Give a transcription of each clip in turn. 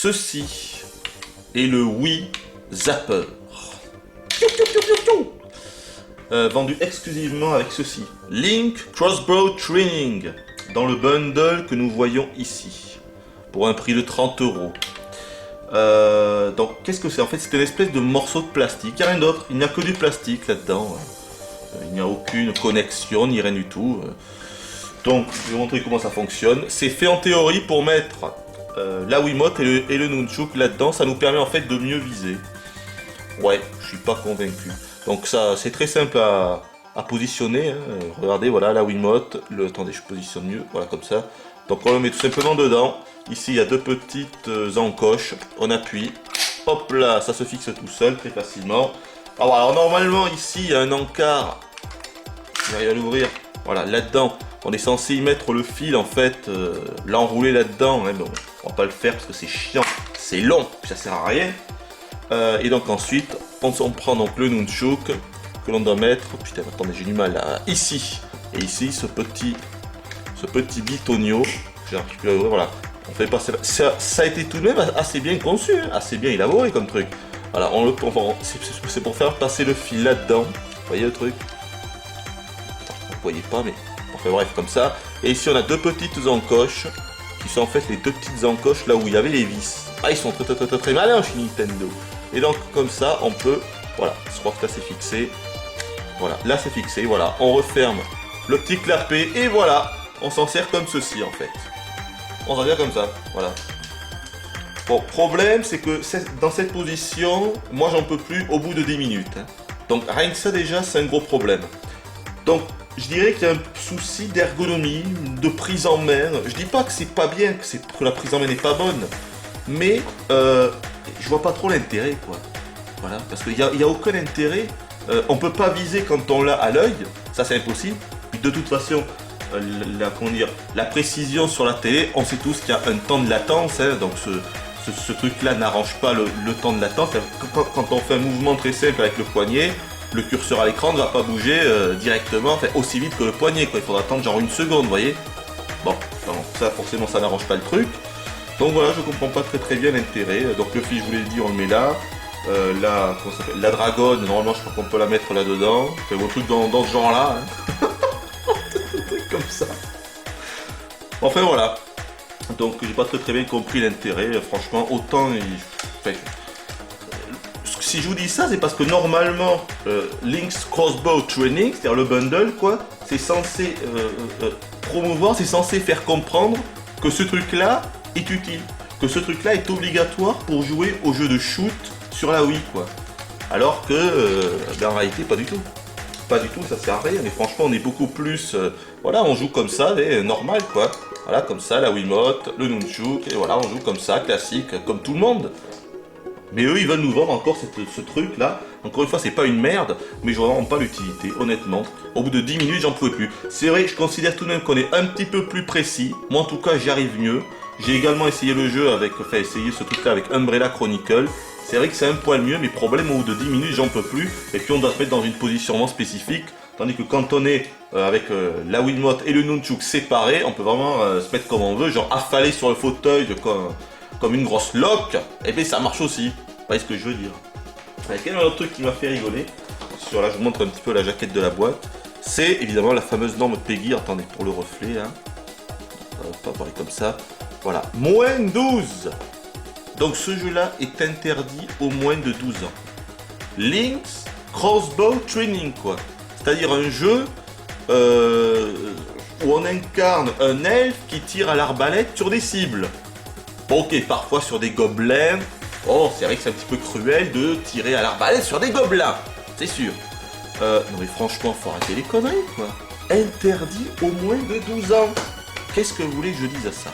Ceci est le Wii Zapper. Vendu exclusivement avec ceci. Link Crossbow Training. Dans le bundle que nous voyons ici. Pour un prix de 30 €. Donc qu'est-ce que c'est? En fait c'est une espèce de morceau de plastique. Il n'y a rien d'autre. Il n'y a que du plastique là-dedans. Il n'y a aucune connexion ni rien du tout. Donc je vais vous montrer comment ça fonctionne. C'est fait en théorie pour mettre la Wiimote et le Nunchuk là-dedans. Ça nous permet en fait de mieux viser. Ouais, je suis pas convaincu. Donc ça c'est très simple à positionner. Hein. Regardez, voilà la Wiimote. Attendez, je positionne mieux. Voilà comme ça. Donc on le met tout simplement dedans. Ici il y a deux petites encoches. On appuie. Hop là, ça se fixe tout seul très facilement. Alors normalement ici il y a un encart. J'arrive à l'ouvrir. Voilà, là-dedans. On est censé y mettre le fil en fait, l'enrouler là-dedans, hein, bon, on va pas le faire parce que c'est chiant, c'est long, ça sert à rien. Et donc ensuite, on prend donc le Nunchuk que l'on doit mettre, putain attendez j'ai du mal là, ici. Et ici ce petit bitonio, j'ai un petit peu voilà, on fait passer, ça a été tout de même assez bien conçu, hein, assez bien élaboré comme truc. Voilà, c'est pour faire passer le fil là-dedans, vous voyez le truc? Vous voyez pas mais... Enfin bref, comme ça. Et ici, on a deux petites encoches, qui sont en fait les deux petites encoches là où il y avait les vis. Ah, ils sont très malins chez Nintendo. Et donc, comme ça, on peut... Voilà, je crois que là, c'est fixé. Voilà, là, c'est fixé. Voilà, on referme le petit clapet. Et voilà, on s'en sert comme ceci, en fait. On s'en sert comme ça, voilà. Bon, problème, c'est que dans cette position, moi, j'en peux plus au bout de 10 minutes. Hein. Donc, rien que ça, déjà, c'est un gros problème. Donc, je dirais qu'il y a un souci d'ergonomie, de prise en main. Je dis pas que c'est pas bien, que la prise en main n'est pas bonne, mais je vois pas trop l'intérêt, quoi. Voilà, parce qu'il y a aucun intérêt. On peut pas viser quand on l'a à l'œil, ça c'est impossible. Puis de toute façon, la précision sur la télé, on sait tous qu'il y a un temps de latence, hein, donc ce truc-là n'arrange pas le temps de latence. Quand on fait un mouvement très simple avec le poignet, le curseur à l'écran ne va pas bouger directement, enfin, aussi vite que le poignet, quoi. Il faudra attendre genre une seconde, vous voyez. Bon, ça forcément ça n'arrange pas le truc. Donc voilà, je comprends pas très bien l'intérêt. Donc le fil, je vous l'ai dit, on le met là. La dragonne, normalement je crois qu'on peut la mettre là-dedans. Fait vos trucs dans ce genre-là. Hein. Des trucs comme ça. Enfin voilà. Donc j'ai pas très bien compris l'intérêt. Franchement, autant... Si je vous dis ça, c'est parce que normalement, Link's Crossbow Training, c'est-à-dire le bundle, quoi, c'est censé promouvoir, c'est censé faire comprendre que ce truc-là est utile, que ce truc-là est obligatoire pour jouer au jeu de shoot sur la Wii, quoi. Alors que, en réalité, pas du tout. Pas du tout, ça sert à rien, mais franchement, on est beaucoup plus... voilà, on joue comme ça, normal, quoi. Voilà, comme ça, la Wiimote, le Nunchuk, et voilà, on joue comme ça, classique, comme tout le monde. Mais eux, ils veulent nous vendre encore ce truc-là. Encore une fois, c'est pas une merde, mais je vois vraiment pas l'utilité, honnêtement. Au bout de 10 minutes, j'en pouvais plus. C'est vrai que je considère tout de même qu'on est un petit peu plus précis. Moi, en tout cas, j'y arrive mieux. J'ai également essayé le jeu essayé ce truc-là avec Umbrella Chronicle. C'est vrai que c'est un poil mieux, mais problème, au bout de 10 minutes, j'en peux plus. Et puis, on doit se mettre dans une position vraiment spécifique. Tandis que quand on est avec la Wiimote et le Nunchuk séparés, on peut vraiment se mettre comme on veut, genre affaler sur le fauteuil comme une grosse loque, et bien ça marche aussi. Vous voyez ce que je veux dire. Il y a quand même un autre truc qui m'a fait rigoler. Là, je vous montre un petit peu la jaquette de la boîte. C'est évidemment la fameuse norme PEGI. Attendez, pour le reflet, hein. Pas parler comme ça. Voilà, moins 12. Donc ce jeu-là est interdit aux moins de 12 ans. Link's Crossbow Training, quoi. C'est-à-dire un jeu où on incarne un elfe qui tire à l'arbalète sur des cibles. Bon, ok, parfois sur des gobelins. Oh, c'est vrai que c'est un petit peu cruel de tirer à l'arbalète sur des gobelins, c'est sûr. Non mais franchement, faut arrêter les conneries, quoi. Interdit au moins de 12 ans. Qu'est-ce que vous voulez que je dise à ça?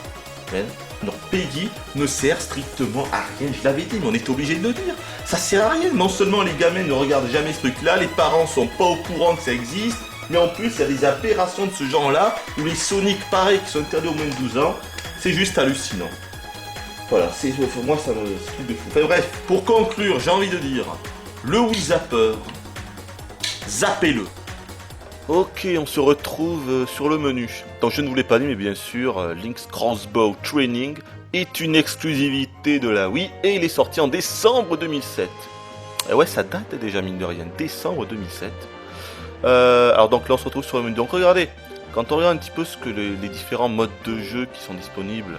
Non, PEGI ne sert strictement à rien. Je l'avais dit, mais on est obligé de le dire. Ça sert à rien. Non seulement les gamins ne regardent jamais ce truc-là, les parents sont pas au courant que ça existe, mais en plus, il y a des aberrations de ce genre-là, où les Sonic, pareil, qui sont interdits au moins de 12 ans. C'est juste hallucinant. Voilà, moi ça me truc de fou. Enfin bref, pour conclure, j'ai envie de dire, le Wii Zapper, zappez-le. Ok, on se retrouve sur le menu. Donc je ne vous l'ai pas dit, mais bien sûr, Link's Crossbow Training est une exclusivité de la Wii et il est sorti en décembre 2007. Et ouais, ça date déjà, mine de rien, décembre 2007. Alors donc là, on se retrouve sur le menu. Donc regardez, quand on regarde un petit peu ce que les différents modes de jeu qui sont disponibles,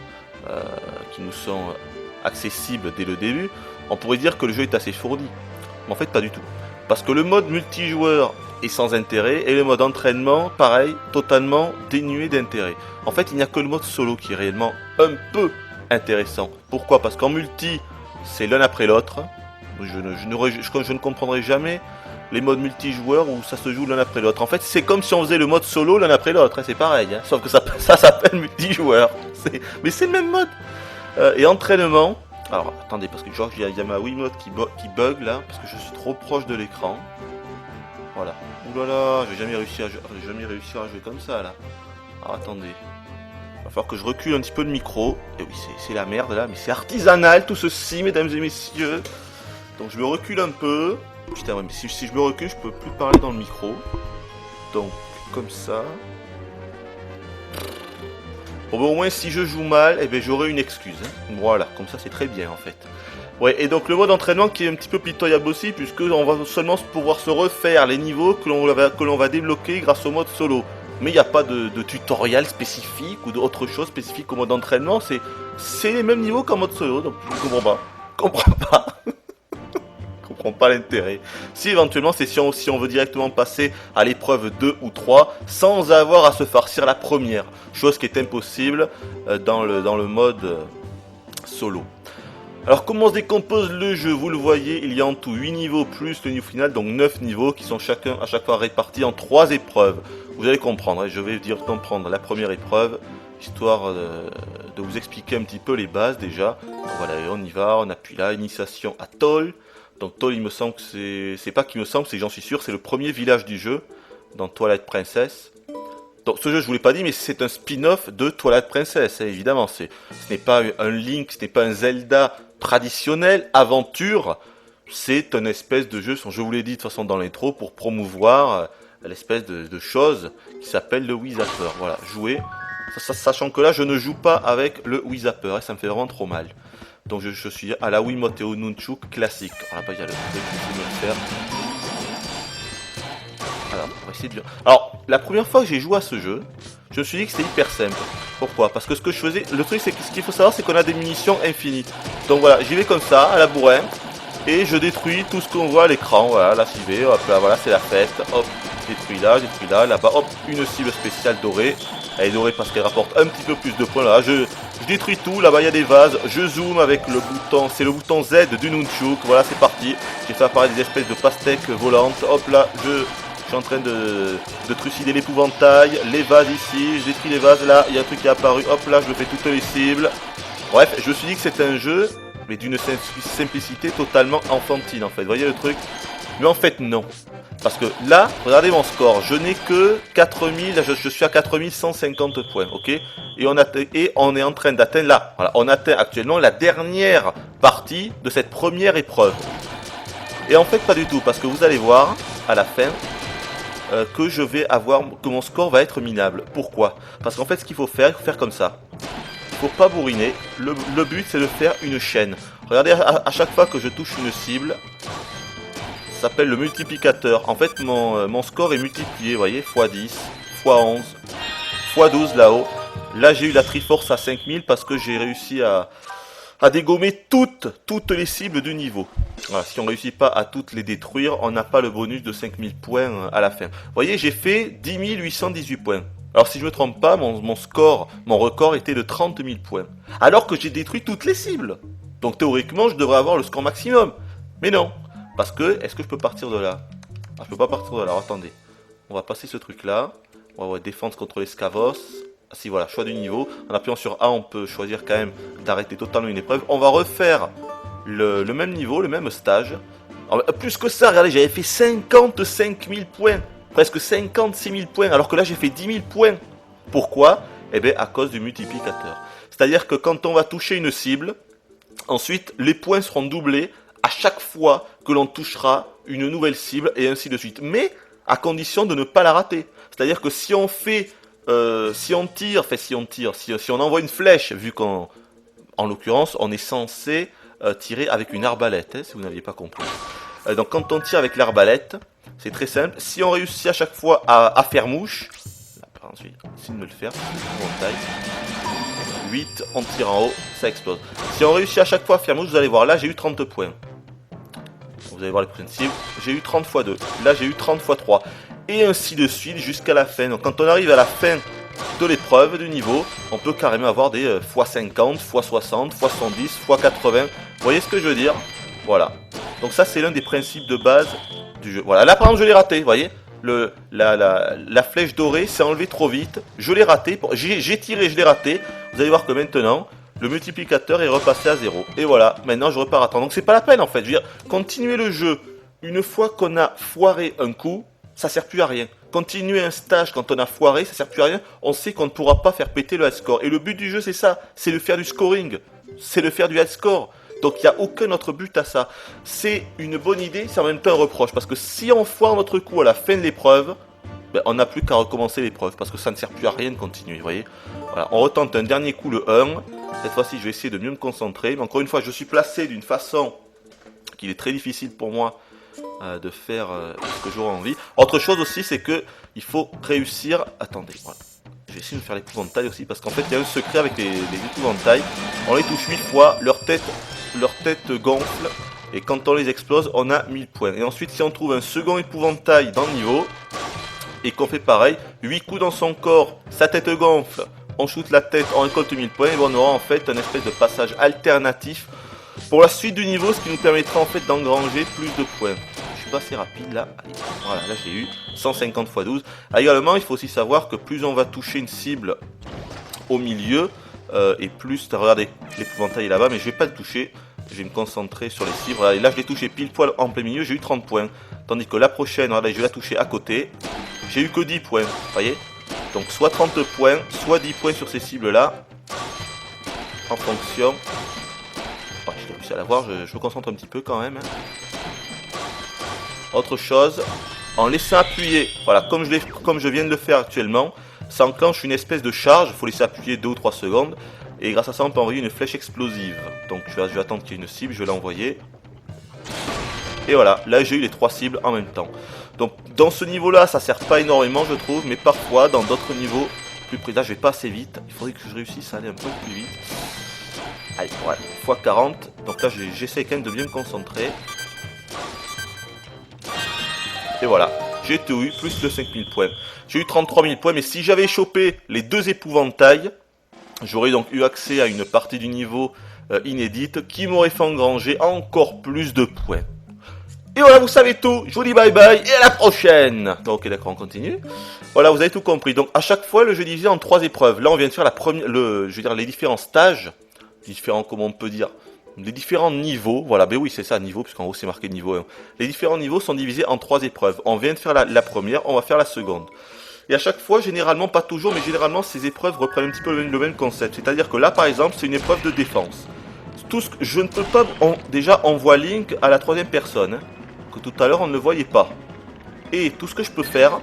qui nous sont accessibles dès le début, on pourrait dire que le jeu est assez fourni. Mais en fait, pas du tout. Parce que le mode multijoueur est sans intérêt et le mode entraînement, pareil, totalement dénué d'intérêt. En fait, il n'y a que le mode solo qui est réellement un peu intéressant. Pourquoi? Parce qu'en multi, c'est l'un après l'autre. Je ne comprendrai jamais les modes multijoueurs où ça se joue l'un après l'autre. En fait, c'est comme si on faisait le mode solo l'un après l'autre, hein, c'est pareil. Hein, sauf que ça s'appelle multijoueur. Mais c'est le même mode. Et entraînement. Alors, attendez, parce que genre, il y a ma Wiimote qui bug là, parce que je suis trop proche de l'écran. Voilà. Ouh là là, je vais jamais réussir à jouer comme ça là. Alors attendez. Il va falloir que je recule un petit peu le micro. Et oui, c'est la merde là, mais c'est artisanal tout ceci, mesdames et messieurs. Donc je me recule un peu. Putain, ouais, mais si je me recule, je peux plus parler dans le micro. Donc, comme ça. Bon, bah, au moins, si je joue mal, eh ben, j'aurai une excuse. Hein. Voilà, comme ça, c'est très bien en fait. Ouais, et donc le mode entraînement qui est un petit peu pitoyable aussi, puisque on va seulement pouvoir se refaire les niveaux que l'on va débloquer grâce au mode solo. Mais il n'y a pas de tutoriel spécifique ou d'autre chose spécifique au mode entraînement, c'est les mêmes niveaux qu'en mode solo, donc je comprends pas. Je comprends pas l'intérêt. Si éventuellement c'est si on veut directement passer à l'épreuve 2 ou 3 sans avoir à se farcir la première, chose qui est impossible dans le mode solo. Alors comment se décompose le jeu? Vous le voyez, il y a en tout 8 niveaux plus le niveau final, donc 9 niveaux qui sont chacun à chaque fois répartis en 3 épreuves. Vous allez comprendre, hein, je vais directement prendre la première épreuve, histoire de vous expliquer un petit peu les bases déjà. Voilà, et on y va, on appuie là, initiation à Toll. Donc Toll, il me semble que c'est pas qu'il me semble, c'est que j'en suis sûr, c'est le premier village du jeu, dans Twilight Princess. Donc ce jeu, je vous l'ai pas dit, mais c'est un spin-off de Twilight Princess, hein, évidemment. Ce n'est pas un Link, ce n'est pas un Zelda traditionnel, aventure. C'est une espèce de jeu, je vous l'ai dit de toute façon dans l'intro, pour promouvoir l'espèce de chose qui s'appelle le Wii Zapper. Voilà, jouer. Sachant que là, je ne joue pas avec le Wii Zapper, et ça me fait vraiment trop mal. Donc je suis à la Wiimote et au Nunchuk classique. Alors là-bas, il y a le truc, je vais le faire. Alors, on va essayer de... Alors, la première fois que j'ai joué à ce jeu, je me suis dit que c'était hyper simple. Pourquoi? Parce que ce que je faisais, le truc c'est que ce qu'il faut savoir, c'est qu'on a des munitions infinies. Donc voilà, j'y vais comme ça, à la bourrin, et je détruis tout ce qu'on voit à l'écran. Voilà, là j'y vais, hop là, voilà, c'est la fête. Hop, détruis là, là-bas, hop, une cible spéciale dorée. Elle est dorée parce qu'elle rapporte un petit peu plus de points. Là, je détruis tout, là-bas il y a des vases, je zoome avec le bouton, c'est le bouton Z du Nunchuk. Voilà, c'est parti. J'ai fait apparaître des espèces de pastèques volantes. Hop là, je suis en train de trucider l'épouvantail, les vases ici, je détruis les vases là, il y a un truc qui est apparu, hop là, je fais toutes les cibles. Bref, je me suis dit que c'était un jeu, mais d'une simplicité totalement enfantine en fait, vous voyez le truc? Mais en fait non. Parce que là, regardez mon score, je n'ai que 4000, je suis à 4150 points, ok? Et on est en train d'atteindre là, voilà, on atteint actuellement la dernière partie de cette première épreuve. Et en fait pas du tout, parce que vous allez voir, à la fin, que mon score va être minable. Pourquoi? Parce qu'en fait ce qu'il faut faire comme ça. Il faut pas bourriner. Le but c'est de faire une chaîne. Regardez à chaque fois que je touche une cible, ça s'appelle le multiplicateur. En fait mon score est multiplié, vous voyez, x10, x11, x12 là-haut. Là j'ai eu la Triforce à 5000 parce que j'ai réussi à dégommer toutes les cibles du niveau. Voilà, si on réussit pas à toutes les détruire, on n'a pas le bonus de 5000 points à la fin. Vous voyez, j'ai fait 10 818 points. Alors si je me trompe pas, mon score, mon record était de 30 000 points. Alors que j'ai détruit toutes les cibles. Donc théoriquement, je devrais avoir le score maximum. Mais non. Parce que, est-ce que je peux partir de là? Ah, je peux pas partir de là, alors attendez. On va passer ce truc là. On va défense contre les Scavos. Ah, si voilà, choix du niveau. En appuyant sur A, on peut choisir quand même d'arrêter totalement une épreuve. On va refaire le même niveau, le même stage. Alors, plus que ça, regardez, j'avais fait 55 000 points. Presque 56 000 points. Alors que là, j'ai fait 10 000 points. Pourquoi? Eh bien, à cause du multiplicateur. C'est-à-dire que quand on va toucher une cible, ensuite, les points seront doublés à chaque fois que l'on touchera une nouvelle cible et ainsi de suite. Mais à condition de ne pas la rater. C'est-à-dire que si on fait, si on on envoie une flèche, vu qu'en l'occurrence, on est censé tirer avec une arbalète, hein, si vous n'aviez pas compris. Donc quand on tire avec l'arbalète, c'est très simple. Si on réussit à chaque fois à faire mouche, là, pardon, je vais essayer de me le faire, on taille. 8, on tire en haut, ça explose. Si on réussit à chaque fois à faire mouche, vous allez voir, là j'ai eu 30 points. Vous allez voir les prochaines cibles, j'ai eu 30 x 2, là j'ai eu 30 x 3. Et ainsi de suite jusqu'à la fin. Donc quand on arrive à la fin de l'épreuve, du niveau, on peut carrément avoir des x50, x60, x70, x80. Vous voyez ce que je veux dire? Voilà. Donc ça c'est l'un des principes de base du jeu. Voilà, là par exemple je l'ai raté, vous voyez, la flèche dorée s'est enlevée trop vite, je l'ai raté, j'ai tiré, je l'ai raté. Vous allez voir que maintenant, le multiplicateur est repassé à 0. Et voilà, maintenant je repars à 30. Donc c'est pas la peine en fait, je veux dire, continuer le jeu, une fois qu'on a foiré un coup, ça sert plus à rien. Continuer un stage quand on a foiré, ça sert plus à rien, on sait qu'on ne pourra pas faire péter le high score. Et le but du jeu c'est ça, c'est de faire du scoring, c'est de faire du high score. Donc il n'y a aucun autre but à ça. C'est une bonne idée, c'est en même temps un reproche. Parce que si on foire notre coup à la fin de l'épreuve, ben, on n'a plus qu'à recommencer l'épreuve. Parce que ça ne sert plus à rien de continuer, vous voyez. Voilà, on retente un dernier coup, le 1. Cette fois-ci, je vais essayer de mieux me concentrer. Mais encore une fois, je suis placé d'une façon qu'il est très difficile pour moi de faire ce que j'aurais envie. Autre chose aussi, c'est que il faut réussir... Attendez, voilà. Je vais essayer de faire l'épouvantail aussi. Parce qu'en fait, il y a un secret avec les épouvantails. On les touche 8 fois, leur tête gonfle, et quand on les explose, on a 1000 points. Et ensuite, si on trouve un second épouvantail dans le niveau, et qu'on fait pareil, 8 coups dans son corps, sa tête gonfle, on shoot la tête, on récolte 1000 points, et on aura en fait un espèce de passage alternatif pour la suite du niveau, ce qui nous permettra en fait d'engranger plus de points. Je suis pas assez rapide là, allez, voilà, là j'ai eu 150 x 12. Également, il faut aussi savoir que plus on va toucher une cible au milieu, et plus, regardez, l'épouvantail est là-bas, mais je vais pas le toucher, je vais me concentrer sur les cibles. Voilà, et là je l'ai touché pile poil en plein milieu, j'ai eu 30 points. Tandis que la prochaine, regardez, je vais la toucher à côté, j'ai eu que 10 points, vous voyez. Donc soit 30 points, soit 10 points sur ces cibles-là, en fonction... Oh, j'ai réussi à la voir, je me concentre un petit peu quand même. Autre chose, en laissant appuyer, voilà, comme je viens de le faire actuellement, ça enclenche une espèce de charge, il faut laisser appuyer 2 ou 3 secondes, et grâce à ça on peut envoyer une flèche explosive. Donc je vais attendre qu'il y ait une cible, je vais l'envoyer. Et voilà, là j'ai eu les 3 cibles en même temps. Donc dans ce niveau là ça sert pas énormément je trouve, mais parfois dans d'autres niveaux plus près, là je vais pas assez vite, il faudrait que je réussisse à aller un peu plus vite. Allez, ouais, x40, donc là j'essaie quand même de bien me concentrer. Et voilà, j'ai tout eu, plus de 5000 points. J'ai eu 33 000 points, mais si j'avais chopé les 2 épouvantails, j'aurais donc eu accès à une partie du niveau inédite qui m'aurait fait engranger encore plus de points. Et voilà, vous savez tout, je vous dis bye bye et à la prochaine. Ok, d'accord, on continue. Voilà, vous avez tout compris. Donc à chaque fois, le jeu est divisé en 3 épreuves. Là, on vient de faire la première, je veux dire, les différents stages, différents, comment on peut dire, les différents niveaux, voilà, ben oui c'est ça, niveau, puisqu'en haut c'est marqué niveau 1. Les différents niveaux sont divisés en 3 épreuves. On vient de faire la première, on va faire la seconde. Et à chaque fois, généralement, pas toujours, mais généralement ces épreuves reprennent un petit peu le même concept. C'est-à-dire que là par exemple, c'est une épreuve de défense. Tout ce que, je ne peux pas, déjà on voit Link à la 3e personne, hein, que tout à l'heure on ne le voyait pas. Et tout ce que je peux faire,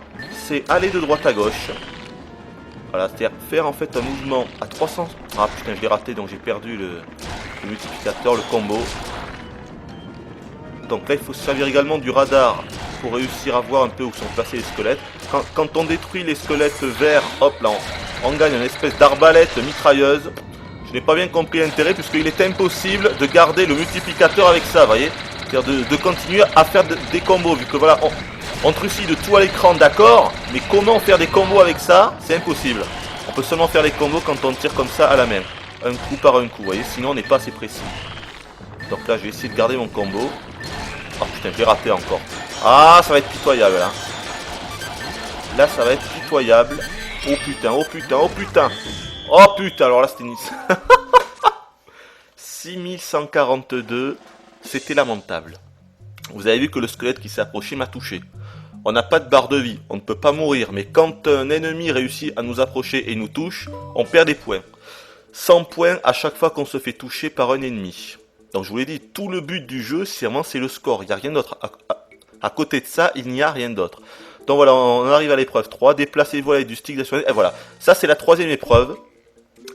c'est aller de droite à gauche. Voilà, c'est-à-dire faire en fait un mouvement à 300... Ah putain, je l'ai raté, donc j'ai perdu le multiplicateur, le combo. Donc là, il faut se servir également du radar pour réussir à voir un peu où sont placés les squelettes. Quand on détruit les squelettes verts, hop là, on gagne une espèce d'arbalète mitrailleuse. Je n'ai pas bien compris l'intérêt, puisqu'il est impossible de garder le multiplicateur avec ça, vous voyez. C'est-à-dire de continuer à faire des combos, vu que voilà, on trucide de tout à l'écran, d'accord, mais comment faire des combos avec ça, c'est impossible. On peut seulement faire les combos quand on tire comme ça à la main, un coup par un coup, vous voyez, sinon on n'est pas assez précis. Donc là, je vais essayer de garder mon combo. Oh putain, j'ai raté encore. Ah, ça va être pitoyable, là. Là, ça va être pitoyable. Oh putain, oh putain, oh putain. Oh putain, alors là, c'était Nice. 6142, c'était lamentable. Vous avez vu que le squelette qui s'est approché m'a touché. On n'a pas de barre de vie, on ne peut pas mourir, mais quand un ennemi réussit à nous approcher et nous touche, on perd des points. 100 points à chaque fois qu'on se fait toucher par un ennemi. Donc je vous l'ai dit, tout le but du jeu, c'est le score, il n'y a rien d'autre. À côté de ça, il n'y a rien d'autre. Donc voilà, on arrive à l'épreuve 3. Déplacez-vous avec du stick d'actionnel. Et voilà, ça c'est la troisième épreuve.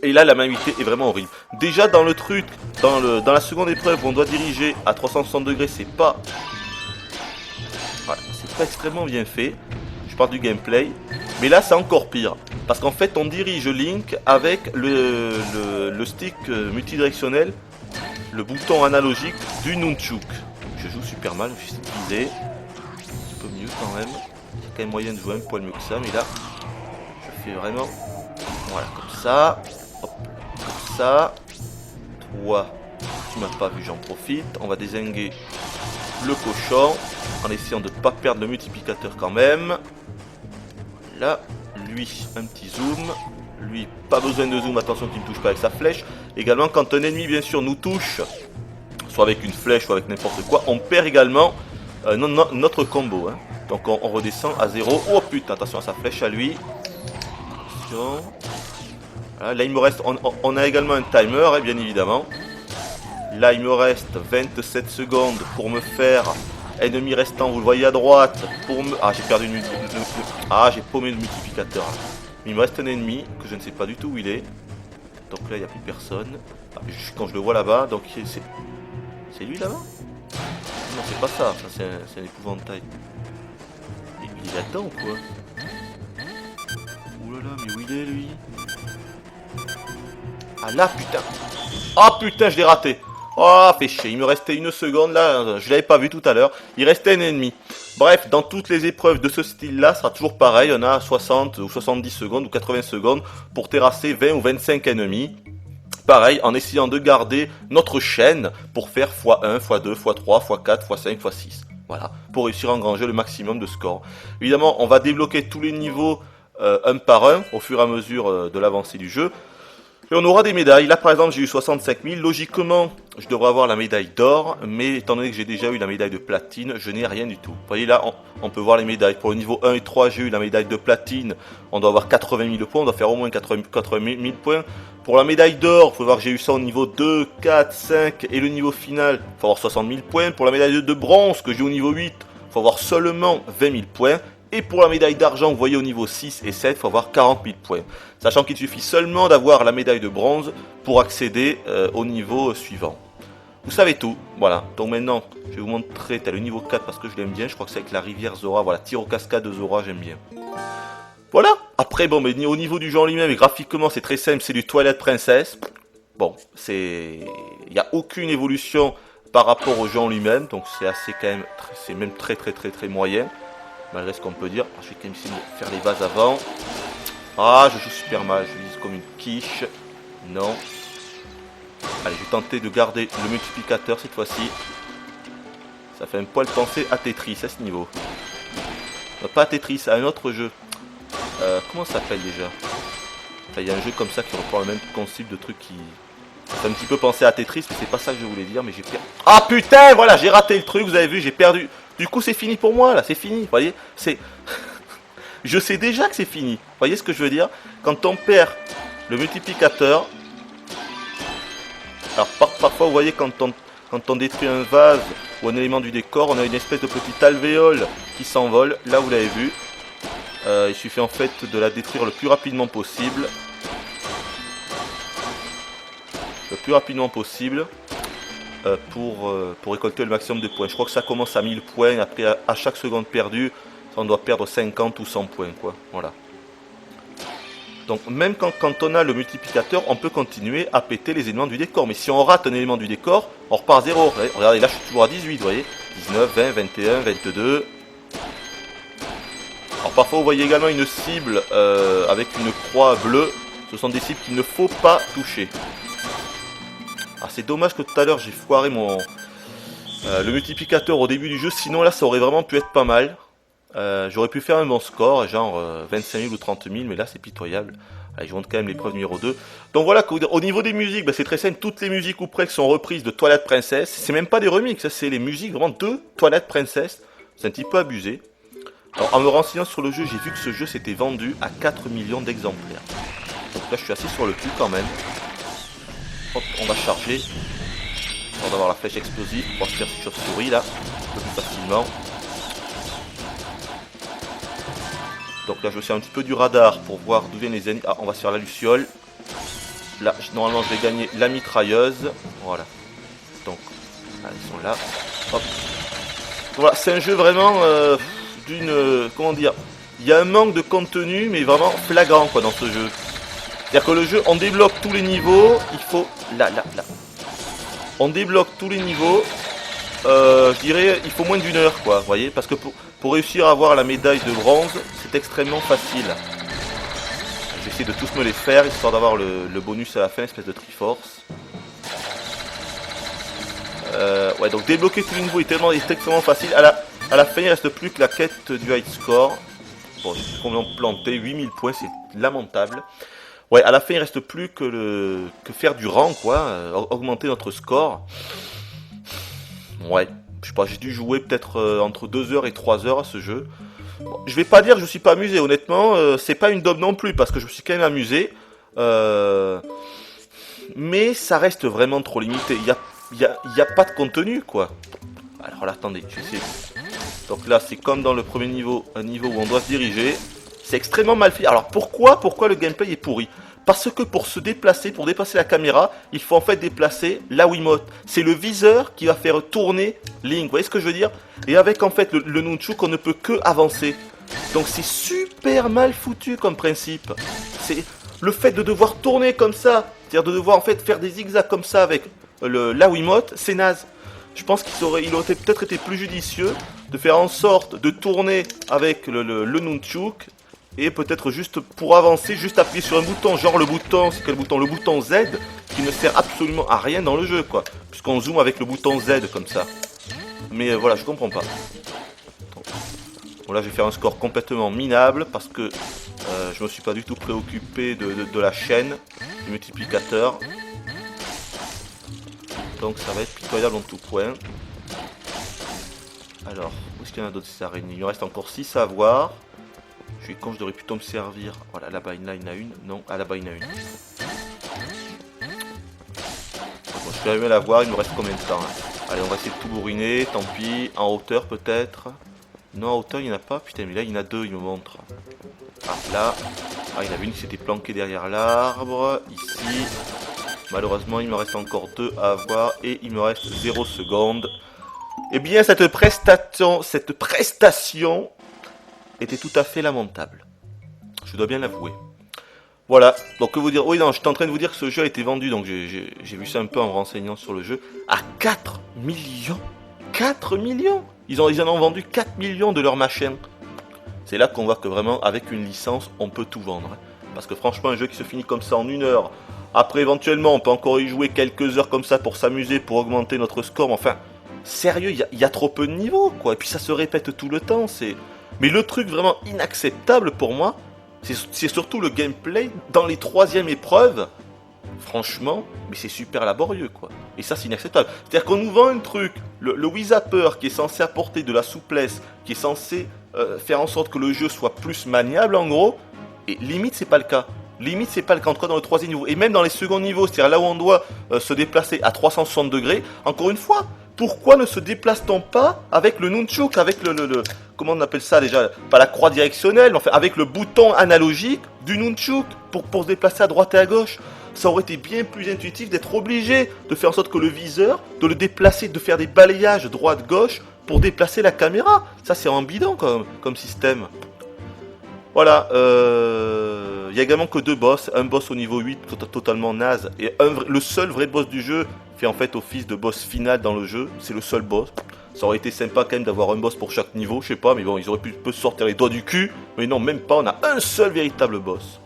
Et là, la maniabilité est vraiment horrible. Déjà dans le truc, dans la seconde épreuve où on doit diriger à 360 degrés, c'est pas... Voilà, c'est pas extrêmement bien fait. Je parle du gameplay. Mais là, c'est encore pire. Parce qu'en fait, on dirige Link avec le stick multidirectionnel, le bouton analogique du Nunchuk. Je joue super mal, je sais utiliser. Un peu mieux quand même. Il y a quand même moyen de jouer un poil mieux que ça. Mais là, je fais vraiment... Voilà, comme ça. Hop, comme ça. Toi, tu m'as pas vu, j'en profite. On va dézinguer le cochon en essayant de ne pas perdre le multiplicateur quand même. Là, lui, un petit zoom. Lui, pas besoin de zoom, attention qu'il ne touche pas avec sa flèche. Également, quand un ennemi, bien sûr, nous touche, soit avec une flèche, soit avec n'importe quoi, on perd également notre combo. Hein. Donc, on redescend à 0. Oh putain, attention à sa flèche à lui. Attention. Voilà, là, il me reste... On a également un timer, hein, bien évidemment. Là, il me reste 27 secondes pour me faire... Ennemi restant, vous le voyez à droite, pour me... Ah, j'ai perdu le Ah, j'ai paumé le multiplicateur. Il me reste un ennemi, que je ne sais pas du tout où il est. Donc là, il n'y a plus personne. Ah, quand je le vois là-bas, donc c'est lui là-bas? Non, c'est pas ça, ça c'est un épouvantail. Il est là-dedans ou quoi? Ouh là là, mais où il est lui? Ah là, putain! Ah putain, je l'ai raté! Oh, fait chier, il me restait une seconde là, je l'avais pas vu tout à l'heure, il restait un ennemi. Bref, dans toutes les épreuves de ce style-là, ça sera toujours pareil, on a 60 ou 70 secondes ou 80 secondes pour terrasser 20 ou 25 ennemis. Pareil, en essayant de garder notre chaîne pour faire x1, x2, x3, x4, x5, x6. Voilà, pour réussir à engranger le maximum de score. Évidemment, on va débloquer tous les niveaux un par un au fur et à mesure de l'avancée du jeu. Et on aura des médailles. Là, par exemple, j'ai eu 65 000. Logiquement, je devrais avoir la médaille d'or. Mais étant donné que j'ai déjà eu la médaille de platine, je n'ai rien du tout. Vous voyez là, on peut voir les médailles. Pour le niveau 1 et 3, j'ai eu la médaille de platine. On doit avoir 80 000 points. On doit faire au moins 80 000 points. Pour la médaille d'or, il faut voir que j'ai eu ça au niveau 2, 4, 5. Et le niveau final, il faut avoir 60 000 points. Pour la médaille de bronze, que j'ai au niveau 8, il faut avoir seulement 20 000 points. Et pour la médaille d'argent, vous voyez au niveau 6 et 7, il faut avoir 40 000 points. Sachant qu'il suffit seulement d'avoir la médaille de bronze pour accéder au niveau suivant. Vous savez tout, voilà. Donc maintenant, je vais vous montrer, t'as le niveau 4 parce que je l'aime bien. Je crois que c'est avec la rivière Zora, voilà, tir aux cascades de Zora, j'aime bien. Voilà. Après, bon, mais au niveau du jeu en lui-même, et graphiquement, c'est très simple, c'est du Twilight Princess. Bon, il n'y a aucune évolution par rapport au jeu en lui-même, donc c'est assez quand même, c'est même très moyen. Malgré ce qu'on peut dire. Je vais quand même essayer de faire les bases avant. Ah, je joue super mal. Je vise comme une quiche. Non. Allez, je vais tenter de garder le multiplicateur cette fois-ci. Ça fait un poil penser à Tetris à ce niveau. Non, pas à Tetris, à un autre jeu. Comment ça s'appelle déjà? Enfin, il y a un jeu comme ça qui reprend le même concept de truc qui... Ça fait un petit peu penser à Tetris, mais c'est pas ça que je voulais dire, mais j'ai perdu. Ah putain, voilà, j'ai raté le truc, vous avez vu, j'ai perdu. Du coup, c'est fini pour moi, là, c'est fini, vous voyez, c'est... Je sais déjà que c'est fini, vous voyez ce que je veux dire? Quand on perd le multiplicateur... Alors, parfois, vous voyez, quand on détruit un vase ou un élément du décor, on a une espèce de petite alvéole qui s'envole, là, vous l'avez vu. Il suffit en fait de la détruire le plus rapidement possible. Pour récolter le maximum de points. Je crois que ça commence à 1000 points, après à chaque seconde perdue, on doit perdre 50 ou 100 points, quoi. Voilà. Donc même quand on a le multiplicateur, on peut continuer à péter les éléments du décor. Mais si on rate un élément du décor, on repart à 0. Regardez, là je suis toujours à 18, vous voyez. 19, 20, 21, 22. Alors parfois vous voyez également une cible avec une croix bleue. Ce sont des cibles qu'il ne faut pas toucher. Ah, c'est dommage que tout à l'heure j'ai foiré le multiplicateur au début du jeu, sinon là ça aurait vraiment pu être pas mal. J'aurais pu faire un bon score, genre 25 000 ou 30 000, mais là c'est pitoyable. Allez, je montre quand même l'épreuve numéro 2. Donc voilà, au niveau des musiques, bah, c'est très simple, toutes les musiques ou presque sont reprises de Twilight Princess. C'est même pas des remixes, c'est les musiques vraiment de Twilight Princess. C'est un petit peu abusé. Alors en me renseignant sur le jeu, j'ai vu que ce jeu s'était vendu à 4 millions d'exemplaires. Donc là je suis assez sur le cul quand même. Hop, on va charger. On va avoir la flèche explosive pour pouvoir se faire chauve-souris là, un peu plus facilement. Donc là je me sers un petit peu du radar pour voir d'où viennent les ennemis. Ah, on va se faire la luciole. Là normalement je vais gagner la mitrailleuse. Voilà. Donc là, ils sont là. Hop. Voilà, c'est un jeu vraiment d'une... comment dire, il y a un manque de contenu mais vraiment flagrant quoi dans ce jeu. C'est-à-dire que le jeu, on débloque tous les niveaux, il faut... Là. On débloque tous les niveaux, je dirais, il faut moins d'une heure quoi, vous voyez. Parce que pour réussir à avoir la médaille de bronze, c'est extrêmement facile. J'essaie de tous me les faire, histoire d'avoir le bonus à la fin, espèce de Triforce. Ouais, donc débloquer tous les niveaux est extrêmement facile. À la fin, il ne reste plus que la quête du high score. Bon, j'ai complètement planté, 8000 points, c'est lamentable. Ouais, à la fin, il reste plus que faire du rang, quoi, augmenter notre score. Ouais, je sais pas, j'ai dû jouer peut-être entre 2 heures et 3 heures à ce jeu. Bon, je vais pas dire que je me suis pas amusé, honnêtement, c'est pas une daube non plus, parce que je me suis quand même amusé. Mais ça reste vraiment trop limité, il y a pas de contenu, quoi. Alors là, attendez, je vais essayer. Donc là, c'est comme dans le premier niveau, un niveau où on doit se diriger. C'est extrêmement mal fait. Alors pourquoi le gameplay est pourri? Parce que pour se déplacer, pour déplacer la caméra, il faut en fait déplacer la Wiimote. C'est le viseur qui va faire tourner Link, vous voyez ce que je veux dire? Et avec en fait le nunchuk, on ne peut que avancer. Donc c'est super mal foutu comme principe. C'est le fait de devoir tourner comme ça, c'est-à-dire de devoir en fait faire des zigzags comme ça avec la Wiimote, c'est naze. Je pense qu'il aurait peut-être été plus judicieux de faire en sorte de tourner avec le nunchuk. Et peut-être juste pour avancer, juste appuyer sur un bouton, genre le bouton, c'est quel bouton? Le bouton Z, qui ne sert absolument à rien dans le jeu, quoi. Puisqu'on zoome avec le bouton Z, comme ça. Mais voilà, je comprends pas. Bon là, je vais faire un score complètement minable, parce que je me suis pas du tout préoccupé de la chaîne, du multiplicateur. Donc ça va être pitoyable en tout point. Alors, où est-ce qu'il y en a d'autres ces araignées? Il me reste encore 6 à voir. Je suis con, je devrais plutôt me servir. Voilà, là-bas il y en a une. Non, ah là-bas il y en a une. Bon, je vais arriver à la voir, il me reste combien de temps hein? Allez, on va essayer de tout bourriner, tant pis. En hauteur peut-être. Non, en hauteur il n'y en a pas. Putain, mais là il y en a deux, il me montre. Ah, là. Ah, il y en avait une qui s'était planquée derrière l'arbre. Ici. Malheureusement, il me reste encore 2 à avoir. Et il me reste 0 secondes. Eh bien, cette prestation était tout à fait lamentable. Je dois bien l'avouer. Voilà, donc que vous dire... Oui, non, j'étais en train de vous dire que ce jeu a été vendu, donc j'ai vu ça un peu en me renseignant sur le jeu, à 4 millions. 4 millions ils en ont vendu 4 millions de leur machin. C'est là qu'on voit que vraiment, avec une licence, on peut tout vendre. Parce que franchement, un jeu qui se finit comme ça en 1 heure, après éventuellement, on peut encore y jouer quelques heures comme ça pour s'amuser, pour augmenter notre score, enfin... Sérieux, il y a trop peu de niveaux, quoi. Et puis ça se répète tout le temps, c'est... Mais le truc vraiment inacceptable pour moi, c'est surtout le gameplay dans les 3e épreuves. Franchement, mais c'est super laborieux, quoi. Et ça, c'est inacceptable. C'est-à-dire qu'on nous vend un truc, le Wii Zapper, qui est censé apporter de la souplesse, qui est censé faire en sorte que le jeu soit plus maniable, en gros. Et limite, c'est pas le cas. Limite, c'est pas le cas, en tout cas dans le 3e niveau. Et même dans les seconds niveaux, c'est-à-dire là où on doit se déplacer à 360 degrés, encore une fois, pourquoi ne se déplace-t-on pas avec le nunchuk, avec comment on appelle ça déjà? Pas la croix directionnelle, mais enfin avec le bouton analogique du nunchuk pour se déplacer à droite et à gauche? Ça aurait été bien plus intuitif d'être obligé de faire en sorte que le viseur, de le déplacer, de faire des balayages droite-gauche pour déplacer la caméra. Ça, c'est un bidon comme système. Voilà, il y a également que 2 boss, un boss au niveau 8 totalement naze et le seul vrai boss du jeu fait en fait office de boss final dans le jeu, c'est le seul boss. Ça aurait été sympa quand même d'avoir un boss pour chaque niveau, je sais pas, mais bon, ils auraient pu se sortir les doigts du cul, mais non, même pas, on a un seul véritable boss.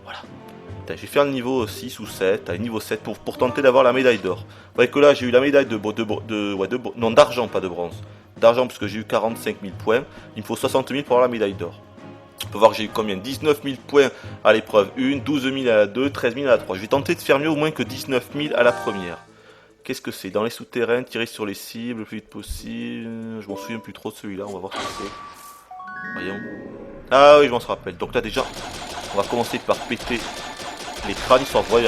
Voilà. Je vais faire le niveau 6 ou 7, à niveau 7 pour tenter d'avoir la médaille d'or. Vous voyez que là j'ai eu la médaille non d'argent, pas de bronze. D'argent parce que j'ai eu 45 000 points, il me faut 60 000 pour avoir la médaille d'or. On peut voir que j'ai eu combien? 19 000 points à l'épreuve 1, 12 000 à la 2, 13 000 à la 3. Je vais tenter de faire mieux au moins que 19 000 à la première. Qu'est-ce que c'est? Dans les souterrains, tirer sur les cibles le plus vite possible. Je m'en souviens plus trop de celui-là, on va voir ce que c'est. Voyons. Ah oui, je m'en rappelle. Donc là déjà, on va commencer par péter les crânes, histoire de voir.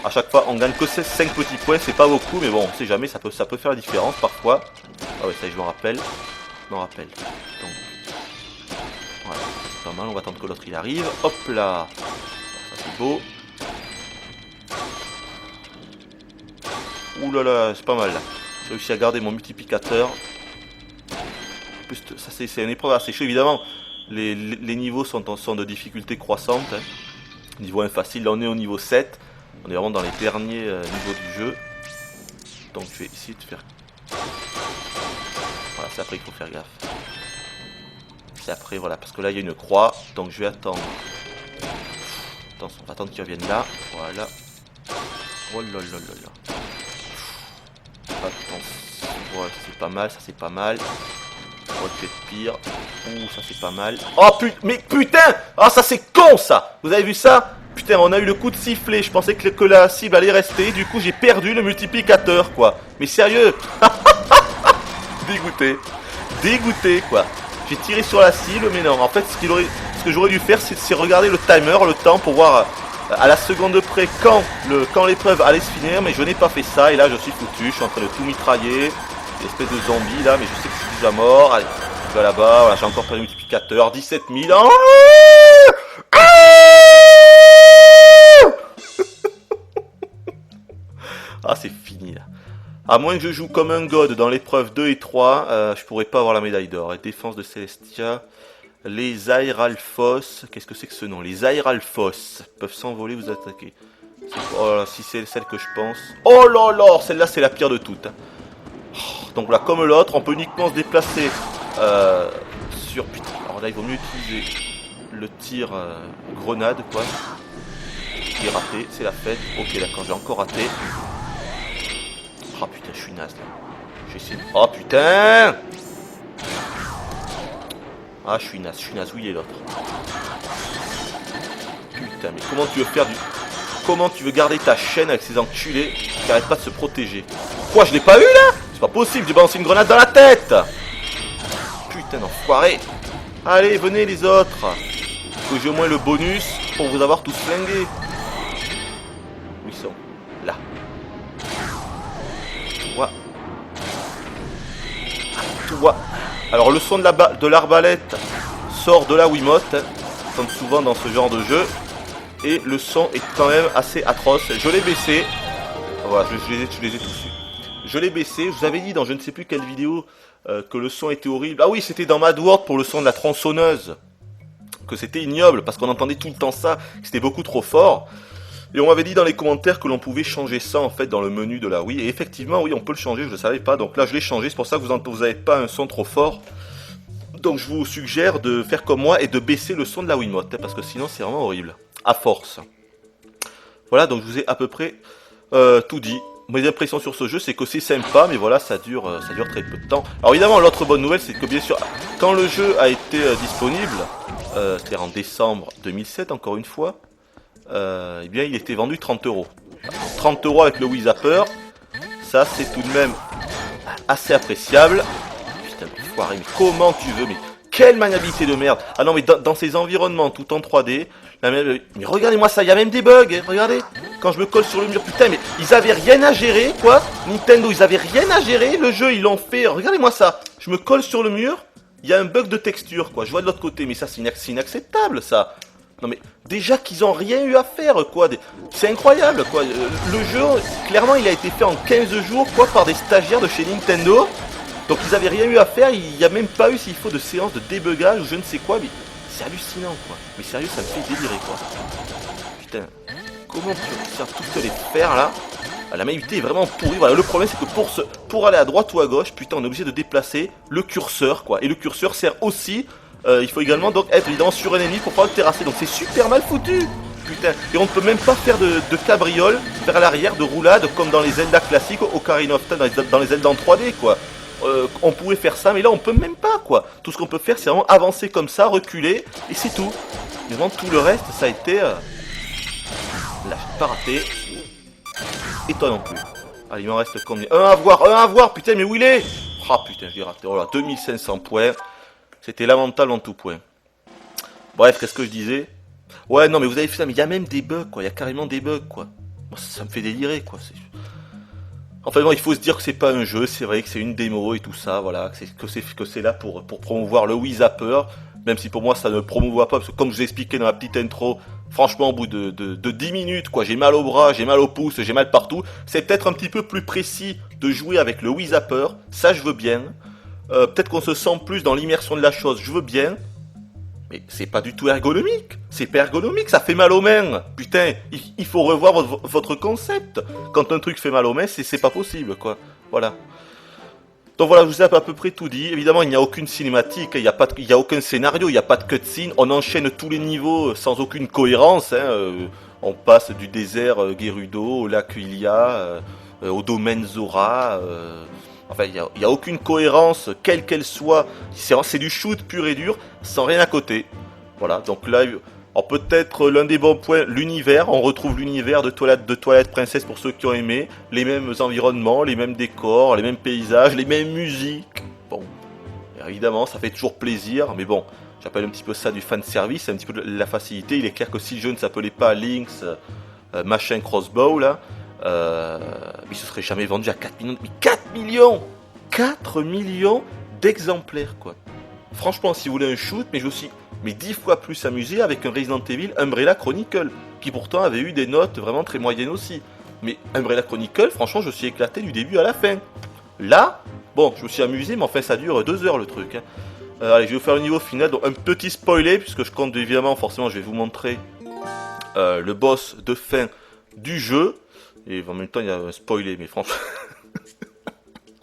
À chaque fois, on gagne que 5 petits points, c'est pas beaucoup, mais bon, on sait jamais, ça peut faire la différence parfois. Ah ouais, ça je m'en rappelle. Je m'en rappelle. Donc, voilà. pas mal, on va attendre que l'autre il arrive. Hop là. Ça c'est beau. Ouh là là, c'est pas mal là. J'ai réussi à garder mon multiplicateur. En plus, ça c'est une épreuve assez chaude évidemment. Les niveaux sont de difficulté croissante. Hein. Niveau 1 facile, là on est au niveau 7. On est vraiment dans les derniers niveaux du jeu. Donc je vais essayer de faire... Voilà, c'est après qu'il faut faire gaffe. C'est après, voilà, parce que là il y a une croix. Donc je vais attendre. Attention, on va attendre qu'il revienne là. Voilà. Oh là là là là. Attention. Voilà, c'est pas mal, ça c'est pas mal. Oh, peut-être pire. Ouh, ça c'est pas mal. Oh mais putain! Ah, ça c'est con ça! Vous avez vu ça? Putain, on a eu le coup de sifflet. Je pensais que la cible allait rester. Du coup, j'ai perdu le multiplicateur, quoi. Mais sérieux? Dégoûté. Dégoûté, quoi. J'ai tiré sur la cible, mais non. En fait, ce que j'aurais dû faire, c'est regarder le timer, le temps, pour voir à la seconde près quand l'épreuve allait se finir. Mais je n'ai pas fait ça. Et là, je suis foutu. Je suis en train de tout mitrailler. Espèce de zombie, là. Mais je sais que je suis déjà mort. Allez, je vais là-bas. Voilà, j'ai encore pris le multiplicateur. 17 000. Oh ah, c'est fini là. À moins que je joue comme un god dans l'épreuve 2 et 3, je pourrais pas avoir la médaille d'or. Et défense de Celestia. Les Aeralphos. Qu'est-ce que c'est que ce nom? Les Aeralphos peuvent s'envoler, vous attaquer. Oh là, si c'est celle que je pense. Oh là là, celle-là c'est la pire de toutes. Donc là, comme l'autre, on peut uniquement se déplacer sur... Putain, alors là il vaut mieux utiliser le tir grenade, quoi. J'ai raté, c'est la fête. Ok, d'accord, j'ai encore raté. Oh putain, je suis naze là. J'ai essayé... Oh putain! Ah, je suis naze, où il est l'autre? Putain, mais comment tu veux faire du... Comment tu veux garder ta chaîne avec ces enculés qui arrêtent pas de se protéger? Quoi, je l'ai pas eu là? C'est pas possible, j'ai balancé une grenade dans la tête! Putain d'enfoiré! Allez, venez les autres! Que j'ai au moins le bonus pour vous avoir tous flingués. Où ils sont? Là. Toi. Alors le son de l'arbalète sort de la Wiimote, comme souvent dans ce genre de jeu. Et le son est quand même assez atroce. Je l'ai baissé. Voilà, je les ai tous eus. Je l'ai baissé. Je vous avais dit dans je ne sais plus quelle vidéo que le son était horrible. Ah oui, c'était dans Mad World pour le son de la tronçonneuse. Que c'était ignoble parce qu'on entendait tout le temps ça. Que c'était beaucoup trop fort. Et on m'avait dit dans les commentaires que l'on pouvait changer ça en fait dans le menu de la Wii. Et effectivement, oui, on peut le changer. Je ne le savais pas. Donc là, je l'ai changé. C'est pour ça que vous n'avez pas un son trop fort. Donc je vous suggère de faire comme moi et de baisser le son de la Wiimote. Parce que sinon, c'est vraiment horrible. À force. Voilà, donc je vous ai à peu près tout dit. Mes impressions sur ce jeu, c'est que c'est sympa, mais voilà, ça dure très peu de temps. Alors évidemment, l'autre bonne nouvelle, c'est que bien sûr, quand le jeu a été disponible, c'est-à-dire en décembre 2007, encore une fois, eh bien, il était vendu 30 €. 30 € avec le Wii Zapper, ça c'est tout de même assez appréciable. Putain, foiré, mais comment tu veux, mais quelle maniabilité de merde. Ah non, mais dans ces environnements tout en 3D, mais regardez-moi ça, il y a même des bugs, hein, regardez. Quand je me colle sur le mur, putain, mais ils avaient rien à gérer, quoi. Nintendo, ils avaient rien à gérer, le jeu, ils l'ont fait. Regardez-moi ça, je me colle sur le mur, il y a un bug de texture, quoi. Je vois de l'autre côté, mais ça, c'est inacceptable, ça. Non, mais déjà qu'ils ont rien eu à faire, quoi. C'est incroyable, quoi. Le jeu, clairement, il a été fait en 15 jours, quoi, par des stagiaires de chez Nintendo. Donc ils avaient rien eu à faire, il n'y a même pas eu s'il faut de séance de débugage ou je ne sais quoi, mais c'est hallucinant quoi. Mais sérieux, ça me fait délirer quoi. Putain, comment tu vas toutes les faire là? La maniabilité est vraiment pourrie. Voilà, le problème c'est que pour aller à droite ou à gauche, putain, on est obligé de déplacer le curseur quoi. Et le curseur sert aussi, il faut également donc être évidemment sur un ennemi pour pouvoir le terrasser. Donc c'est super mal foutu. Putain, et on ne peut même pas faire de cabriole vers l'arrière, de roulade comme dans les Zelda classiques, Ocarina of Time, dans les Zelda en 3D quoi. On pourrait faire ça, mais là on peut même pas quoi. Tout ce qu'on peut faire c'est vraiment avancer comme ça, reculer, et c'est tout. Mais vraiment tout le reste ça a été... Là j'ai pas raté. Et toi non plus. Allez il m'en reste combien? Un à voir, putain mais où il est? Ah putain j'ai raté, oh là 2500 points. C'était lamentable en tout point. Bref, qu'est-ce que je disais? Ouais non mais vous avez fait ça, mais il y a même des bugs quoi, il y a carrément des bugs quoi. Moi ça me fait délirer quoi. Enfin bon, il faut se dire que c'est pas un jeu, c'est vrai que c'est une démo et tout ça, voilà, que c'est là pour promouvoir le Wii Zapper, même si pour moi ça ne le promouvoit pas, parce que comme je vous ai expliqué dans la petite intro, franchement au bout de 10 minutes, quoi, j'ai mal au bras, j'ai mal au pouce, j'ai mal partout, c'est peut-être un petit peu plus précis de jouer avec le Wii Zapper, ça je veux bien, peut-être qu'on se sent plus dans l'immersion de la chose, je veux bien, mais c'est pas du tout ergonomique, c'est pas ergonomique, ça fait mal aux mains, putain, il faut revoir votre concept, quand un truc fait mal aux mains, c'est pas possible, quoi, voilà. Donc voilà, je vous ai à peu près tout dit. Évidemment, il n'y a aucune cinématique, il n'y a aucun scénario, il n'y a pas de cutscene. On enchaîne tous les niveaux sans aucune cohérence. On passe du désert Gerudo au lac Hylia, au domaine Zora. Enfin, il n'y a aucune cohérence, quelle qu'elle soit. C'est du shoot pur et dur, sans rien à côté. Voilà, donc là, alors peut-être l'un des bons points, l'univers, on retrouve l'univers de Twilight Princess pour ceux qui ont aimé, les mêmes environnements, les mêmes décors, les mêmes paysages, les mêmes musiques. Bon, évidemment, ça fait toujours plaisir, mais bon, j'appelle un petit peu ça du fanservice, un petit peu de la facilité. Il est clair que si le jeu ne s'appelait pas Link's machin Crossbow, là, il se serait jamais vendu à 4 millions. Mais 4 millions 4 millions d'exemplaires, quoi. Franchement, si vous voulez un shoot, mais je suis 10 fois plus amusé avec un Resident Evil Umbrella Chronicle, qui pourtant avait eu des notes vraiment très moyennes aussi. Mais Umbrella Chronicle, franchement, je suis éclaté du début à la fin. Là, bon, je me suis amusé, mais enfin, ça dure 2 heures le truc. Allez, je vais vous faire le niveau final, donc un petit spoiler, puisque je compte évidemment, forcément, je vais vous montrer le boss de fin du jeu. Et en même temps, il y a un spoiler, mais franchement...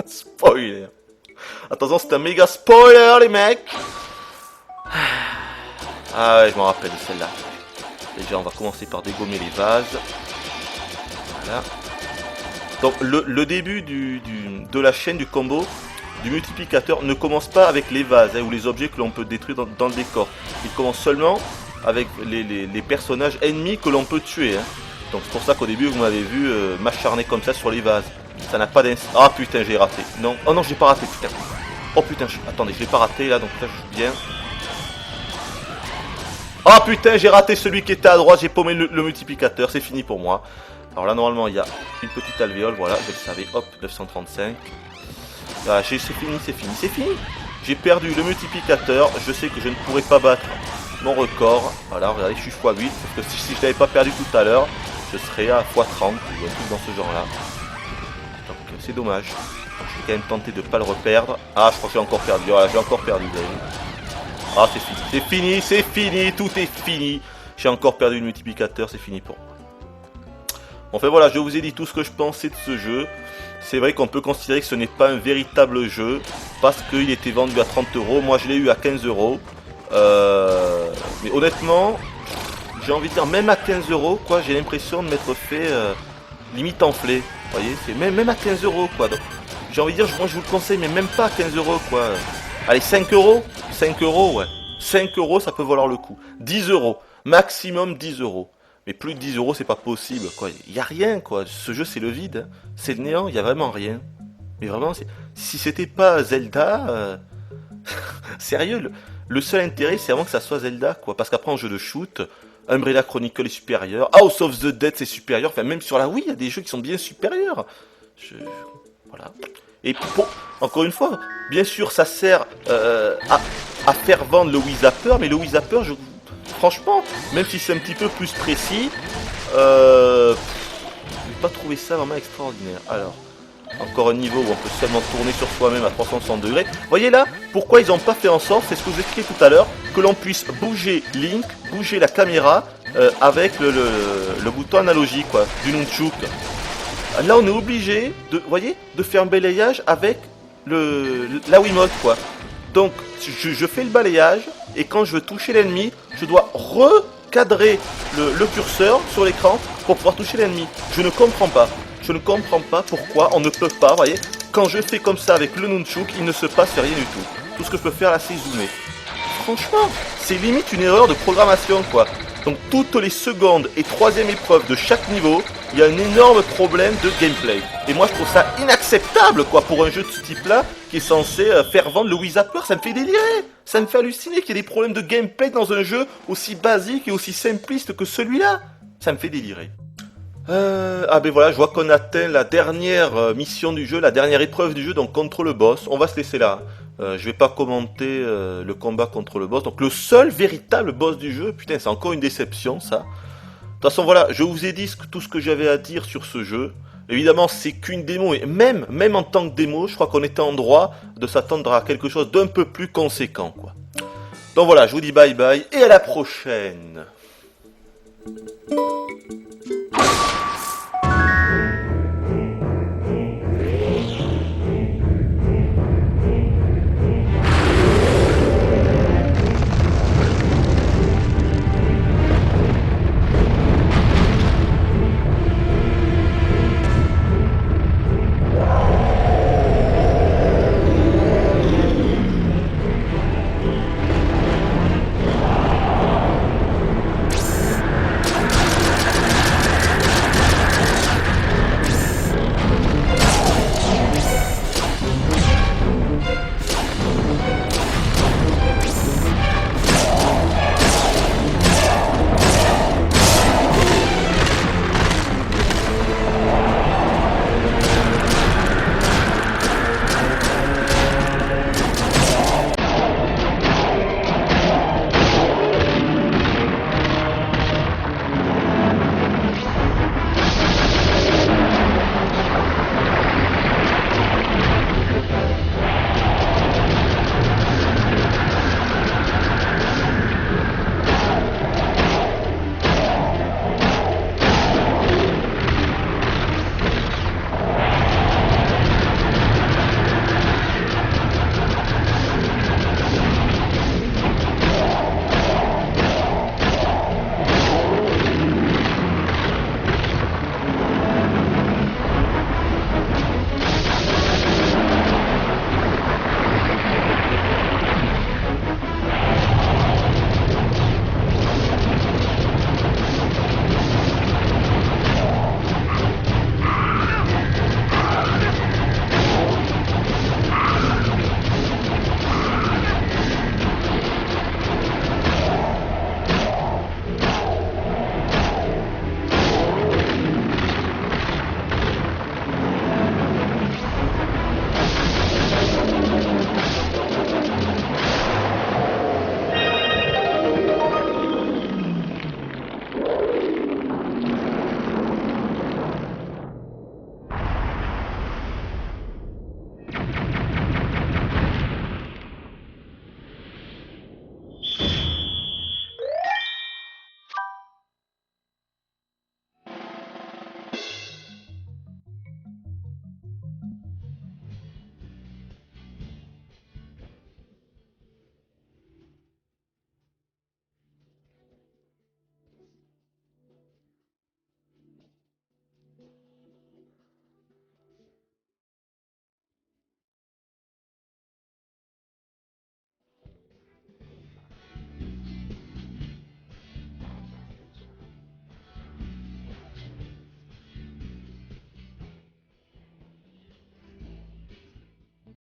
spoiler. Attention, c'est un méga spoiler, les mecs. Ah ouais, je m'en rappelle de celle-là. Déjà, on va commencer par dégommer les vases. Voilà. Donc, le début de la chaîne du combo, du multiplicateur, ne commence pas avec les vases ou les objets que l'on peut détruire dans le décor. Il commence seulement avec les personnages ennemis que l'on peut tuer. Donc, c'est pour ça qu'au début, vous m'avez vu m'acharner comme ça sur les vases. Ça n'a pas d'instant. Ah putain, j'ai raté. Non, oh non, j'ai pas raté, putain. Oh putain, attendez, je l'ai pas raté là, donc là, je joue bien. Oh putain, j'ai raté celui qui était à droite, j'ai paumé le multiplicateur, c'est fini pour moi. Alors là, normalement, il y a une petite alvéole, voilà, je le savais, hop, 935. Voilà, c'est fini. J'ai perdu le multiplicateur, je sais que je ne pourrai pas battre mon record. Voilà, regardez, je suis x8, parce que si je l'avais pas perdu tout à l'heure, je serais à x30, ou un truc dans ce genre-là. Donc c'est dommage. Donc, je vais quand même tenter de ne pas le reperdre. Ah, je crois que j'ai encore perdu, voilà, j'ai encore perdu, vous avez vu. Ah, c'est fini, tout est fini. J'ai encore perdu le multiplicateur, c'est fini pour moi. Enfin voilà, je vous ai dit tout ce que je pensais de ce jeu. C'est vrai qu'on peut considérer que ce n'est pas un véritable jeu, parce qu'il était vendu à 30 €, moi je l'ai eu à 15 €. Mais honnêtement, j'ai envie de dire, même à 15 €, quoi, j'ai l'impression de m'être fait limite enflé. Vous voyez, c'est même à 15 €, quoi. Donc, j'ai envie de dire, moi je vous le conseille, mais même pas à 15 €, quoi. Allez, 5 €, 5 €, ouais. 5 €, ça peut valoir le coup. 10 €, maximum 10 €. Mais plus de 10 €, c'est pas possible, quoi. Il y a rien, quoi. Ce jeu, c'est le vide. C'est le néant, il y a vraiment rien. Mais vraiment, si c'était pas Zelda... Sérieux, le seul intérêt, c'est vraiment que ça soit Zelda, quoi. Parce qu'après, en jeu de shoot, Umbrella Chronicle est supérieur. House of the Dead, c'est supérieur. Enfin, même sur la Wii, il y a des jeux qui sont bien supérieurs. Voilà. Et encore une fois, bien sûr, ça sert à faire vendre le Wii Zapper, mais le Wii Zapper, franchement, même si c'est un petit peu plus précis, je n'ai pas trouvé ça vraiment extraordinaire. Alors, encore un niveau où on peut seulement tourner sur soi-même à 360 degrés. Vous voyez là, pourquoi ils n'ont pas fait en sorte, c'est ce que je vous expliquais tout à l'heure, que l'on puisse bouger Link, bouger la caméra avec le bouton analogique, quoi, du Nunchuk. Là, on est obligé de faire un balayage avec la Wiimote, quoi. Donc, je fais le balayage, et quand je veux toucher l'ennemi, je dois recadrer le curseur sur l'écran pour pouvoir toucher l'ennemi. Je ne comprends pas. Je ne comprends pas pourquoi on ne peut pas, vous voyez. Quand je fais comme ça avec le Nunchuk, il ne se passe rien du tout. Tout ce que je peux faire là, c'est zoomer. Franchement, c'est limite une erreur de programmation, quoi. Donc toutes les secondes et troisième épreuve de chaque niveau, il y a un énorme problème de gameplay. Et moi je trouve ça inacceptable, quoi, pour un jeu de ce type-là, qui est censé faire vendre le Wii Zapper. Ça me fait délirer, ça me fait halluciner qu'il y ait des problèmes de gameplay dans un jeu aussi basique et aussi simpliste que celui-là. Ça me fait délirer. Ah ben voilà, je vois qu'on atteint la dernière mission du jeu, la dernière épreuve du jeu, donc contre le boss. On va se laisser là. Je vais pas commenter le combat contre le boss. Donc le seul véritable boss du jeu, putain, c'est encore une déception ça. De toute façon, voilà, je vous ai dit tout ce que j'avais à dire sur ce jeu. Évidemment, c'est qu'une démo, et même en tant que démo, je crois qu'on était en droit de s'attendre à quelque chose d'un peu plus conséquent, quoi. Donc voilà, je vous dis bye bye, et à la prochaine.